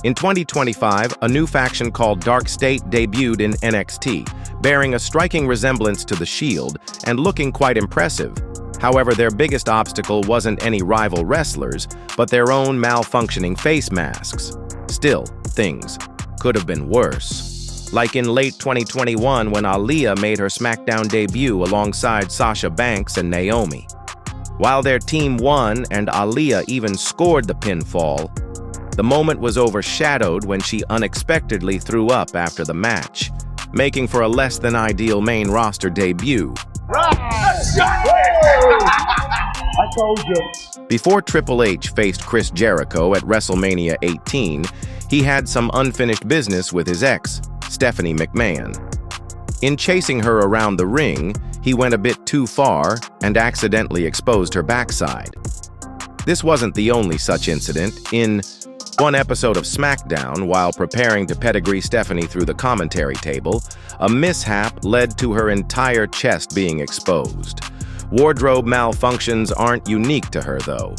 In 2025, a new faction called Dark State debuted in NXT, bearing a striking resemblance to The Shield and looking quite impressive. However, their biggest obstacle wasn't any rival wrestlers, but their own malfunctioning face masks. Still, things could have been worse. Like in late 2021 when Aaliyah made her SmackDown debut alongside Sasha Banks and Naomi. While their team won and Aaliyah even scored the pinfall, the moment was overshadowed when she unexpectedly threw up after the match, making for a less than ideal main roster debut. I told you. Before Triple H faced Chris Jericho at WrestleMania 18, he had some unfinished business with his ex, Stephanie McMahon. In chasing her around the ring, he went a bit too far and accidentally exposed her backside. This wasn't the only such incident. In one episode of SmackDown, while preparing to pedigree Stephanie through the commentary table, a mishap led to her entire chest being exposed. Wardrobe malfunctions aren't unique to her, though.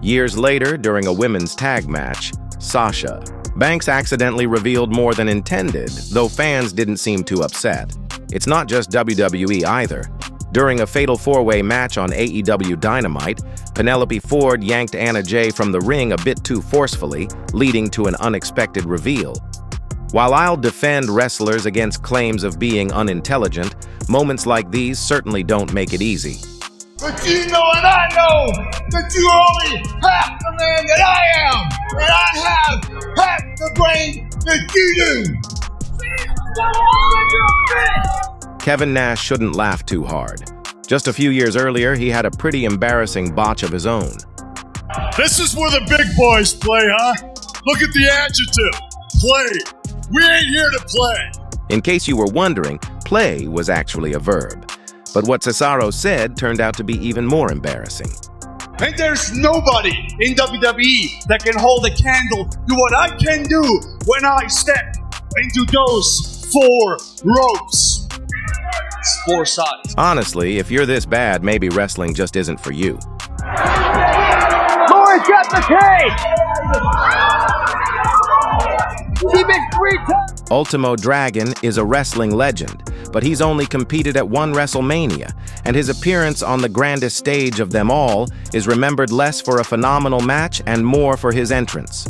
Years later, during a women's tag match, Sasha Banks accidentally revealed more than intended, though fans didn't seem too upset. It's not just WWE either. During a fatal four-way match on AEW Dynamite, Penelope Ford yanked Anna Jay from the ring a bit too forcefully, leading to an unexpected reveal. While I'll defend wrestlers against claims of being unintelligent, moments like these certainly don't make it easy. But you know and I know that you are only half the man that I am, and I have half the brain that you do. Kevin Nash shouldn't laugh too hard. Just a few years earlier, he had a pretty embarrassing botch of his own. This is where the big boys play, huh? Look at the adjective. Play. We ain't here to play. In case you were wondering, play was actually a verb. But what Cesaro said turned out to be even more embarrassing. And there's nobody in WWE that can hold a candle to what I can do when I step into those 4 ropes. It's 4 sides. Honestly, if you're this bad, maybe wrestling just isn't for you. Corey's got the cage! Keep it 3 times! Ultimo Dragon is a wrestling legend, but he's only competed at 1 WrestleMania, and his appearance on the grandest stage of them all is remembered less for a phenomenal match and more for his entrance.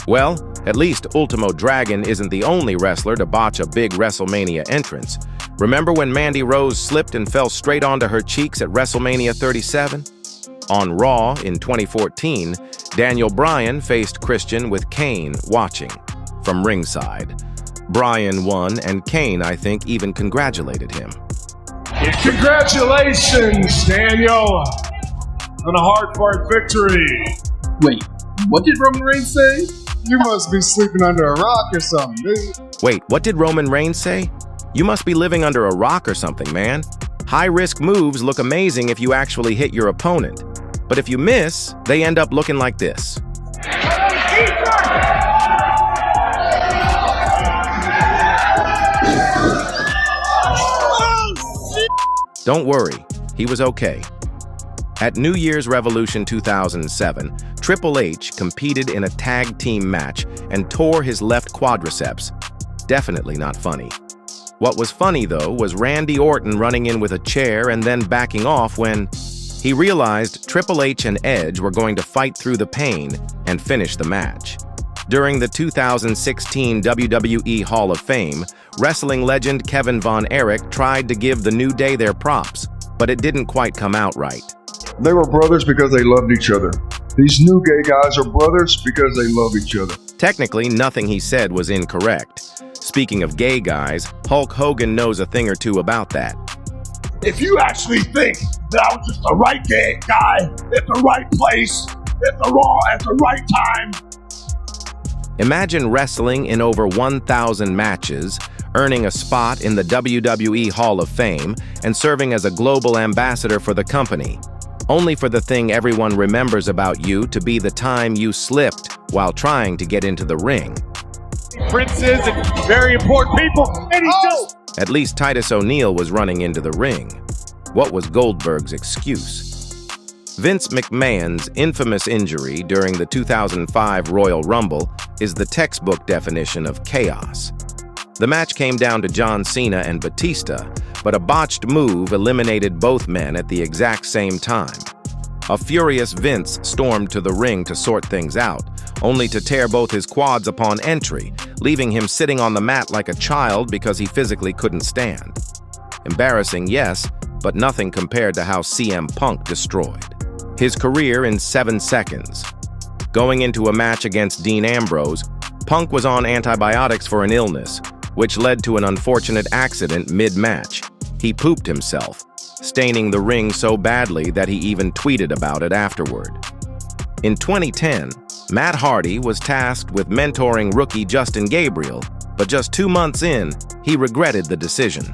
Well, at least Ultimo Dragon isn't the only wrestler to botch a big WrestleMania entrance. Remember when Mandy Rose slipped and fell straight onto her cheeks at WrestleMania 37? On Raw in 2014, Daniel Bryan faced Christian with Kane watching from ringside. Bryan won, and Kane, I think, even congratulated him. Congratulations, Daniel, on a hard-fought victory. Wait, what did Roman Reigns say? You must be sleeping under a rock or something, dude. Wait, what did Roman Reigns say? You must be living under a rock or something, man. High-risk moves look amazing if you actually hit your opponent. But if you miss, they end up looking like this. Don't worry, he was okay. At New Year's Revolution 2007, Triple H competed in a tag team match and tore his left quadriceps. Definitely not funny. What was funny, though, was Randy Orton running in with a chair and then backing off when he realized Triple H and Edge were going to fight through the pain and finish the match. During the 2016 WWE Hall of Fame, wrestling legend Kevin Von Erich tried to give the New Day their props, but it didn't quite come out right. They were brothers because they loved each other. These new gay guys are brothers because they love each other. Technically, nothing he said was incorrect. Speaking of gay guys, Hulk Hogan knows a thing or two about that. If you actually think that I was just the right gay guy at the right place, at the right time. Imagine wrestling in over 1,000 matches, earning a spot in the WWE Hall of Fame, and serving as a global ambassador for the company, only for the thing everyone remembers about you to be the time you slipped while trying to get into the ring. Princes and very important people, and he just... At least Titus O'Neil was running into the ring. What was Goldberg's excuse? Vince McMahon's infamous injury during the 2005 Royal Rumble is the textbook definition of chaos. The match came down to John Cena and Batista, but a botched move eliminated both men at the exact same time. A furious Vince stormed to the ring to sort things out, only to tear both his quads upon entry, leaving him sitting on the mat like a child because he physically couldn't stand. Embarrassing, yes, but nothing compared to how CM Punk destroyed his career in 7 seconds. Going into a match against Dean Ambrose, Punk was on antibiotics for an illness, which led to an unfortunate accident mid-match. He pooped himself, staining the ring so badly that he even tweeted about it afterward. In 2010, Matt Hardy was tasked with mentoring rookie Justin Gabriel, but just 2 months in, he regretted the decision.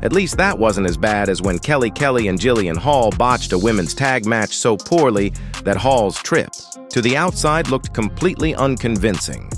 At least that wasn't as bad as when Kelly Kelly and Jillian Hall botched a women's tag match so poorly that Hall's trip to the outside looked completely unconvincing.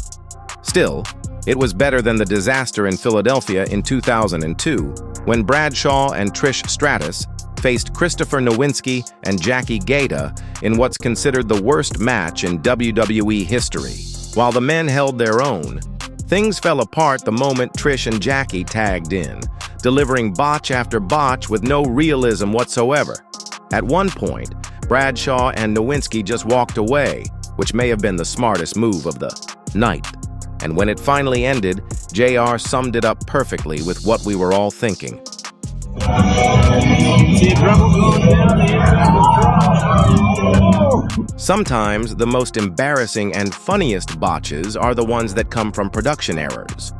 Still, it was better than the disaster in Philadelphia in 2002, when Bradshaw and Trish Stratus faced Christopher Nowinski and Jackie Gata in what's considered the worst match in WWE history. While the men held their own, things fell apart the moment Trish and Jackie tagged in, delivering botch after botch with no realism whatsoever. At one point, Bradshaw and Nowinski just walked away, which may have been the smartest move of the night. And when it finally ended, JR summed it up perfectly with what we were all thinking. Sometimes the most embarrassing and funniest botches are the ones that come from production errors.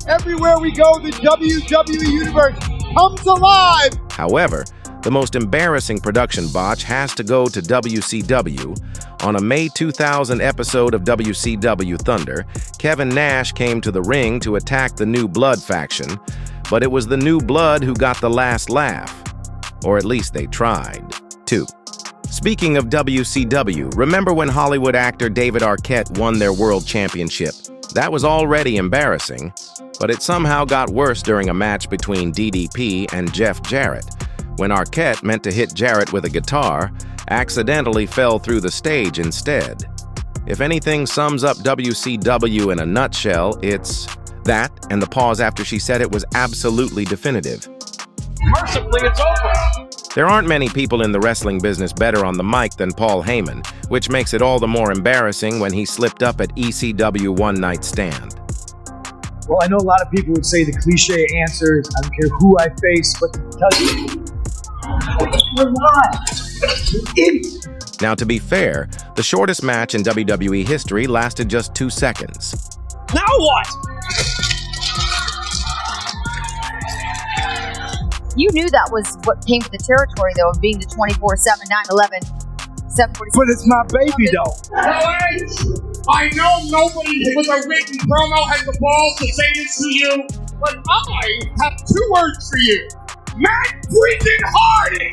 Everywhere we go, the WWE Universe comes alive! However, the most embarrassing production botch has to go to WCW. On a May 2000 episode of WCW Thunder, Kevin Nash came to the ring to attack the New Blood faction, but it was the New Blood who got the last laugh. Or at least they tried to. Speaking of WCW, remember when Hollywood actor David Arquette won their world championship? That was already embarrassing, but it somehow got worse during a match between DDP and Jeff Jarrett, when Arquette meant to hit Jarrett with a guitar, accidentally fell through the stage instead. If anything sums up WCW in a nutshell, it's that, and the pause after she said it was absolutely definitive. Mercifully, it's over! There aren't many people in the wrestling business better on the mic than Paul Heyman, which makes it all the more embarrassing when he slipped up at ECW One Night Stand. Well, I know a lot of people would say the cliche answer is, I don't care who I face, but to tell you, we're not. You idiot. Now, to be fair, the shortest match in WWE history lasted just 2 seconds. Now what? You knew that was what came with the territory, though, of being the 24/7, 9/11, 7:40. But it's my baby, though. I know nobody with a written promo has the balls to say this to you, but I have 2 words for you. Matt freaking Hardy!